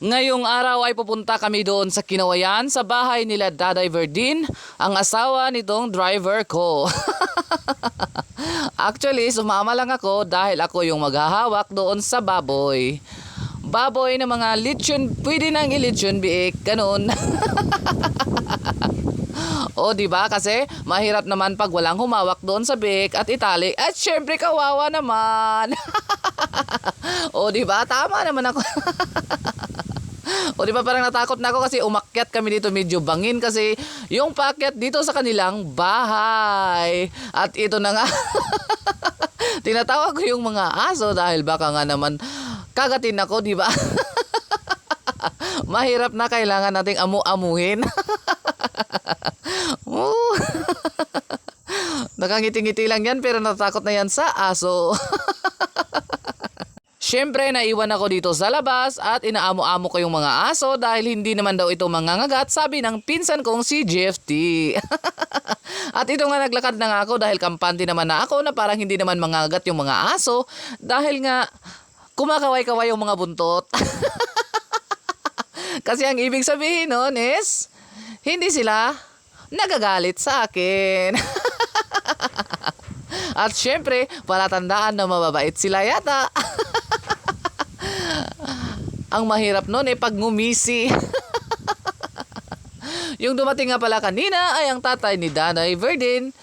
Ngayong araw ay pupunta kami doon sa Kinawayan sa bahay nila Daday Verdin, ang asawa nitong driver ko. Actually, sumama lang ako dahil ako yung maghahawak doon sa baboy. Baboy na mga lechon, pwede nang i-lechon biik, ganun. O di ba kasi mahirap naman pag walang humawak doon sa biik at itali. At syempre kawawa naman. O di ba tama naman ako. O di ba parang natakot na ako kasi umakyat kami dito medyo bangin kasi yung paakyat dito sa kanilang bahay. At ito na nga. Tinatawag ko yung mga aso dahil baka nga naman kagatin ako, di ba? Mahirap na, kailangan nating amu-amuhin. Nakangiti-ngiti lang yan pero natakot na yan sa aso. Siyempre, naiwan ako dito sa labas at inaamo-amo ko yung mga aso dahil hindi naman daw ito mangangagat, sabi ng pinsan kong si GFT. At ito nga, naglakad na nga ako dahil kampante naman na ako na parang hindi naman mangangagat yung mga aso dahil nga kumakaway-kaway yung mga buntot. Kasi ang ibig sabihin nun is hindi sila nagagalit sa akin. At syempre, palatandaan na mababait sila yata. Ang mahirap nun pag ngumisi. Yung dumating nga pala kanina ay ang tatay ni Daday Verdin.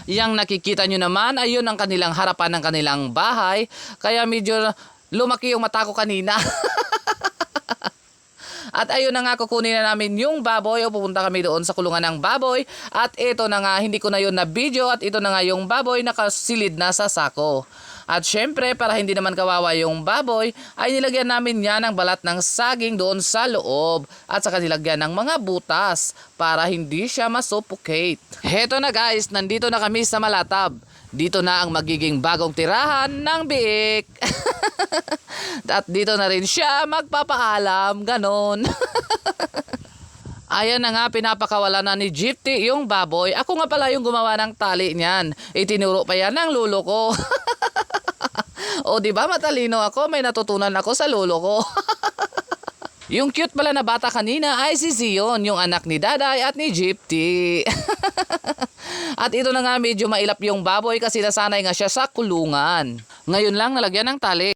Yang nakikita nyo naman ay yun ang kanilang harapan ng kanilang bahay. Kaya medyo lumaki yung mata ko kanina. At ayun na nga, kukunin na namin yung baboy o pupunta kami doon sa kulungan ng baboy. At ito na nga, hindi ko na yun na video at ito na nga yung baboy nakasilid na sa sako. At syempre, para hindi naman kawawa yung baboy, ay nilagyan namin yan ng balat ng saging doon sa loob. At saka nilagyan ng mga butas para hindi siya masuffocate. Heto na guys, nandito na kami sa Malatab. Dito na ang magiging bagong tirahan ng biik. At dito na rin siya magpapaalam, ganon. Ayan na nga, pinapakawala na ni Gypty yung baboy. Ako nga pala yung gumawa ng tali niyan. Itinuro pa yan ng lolo ko. O di ba matalino ako, may natutunan ako sa lolo ko. Yung cute pala na bata kanina ay si Zion, yung anak ni Daday at ni Gypty. At ito na nga, medyo mailap yung baboy kasi nasanay nga siya sa kulungan. Ngayon lang nalagyan ng tali.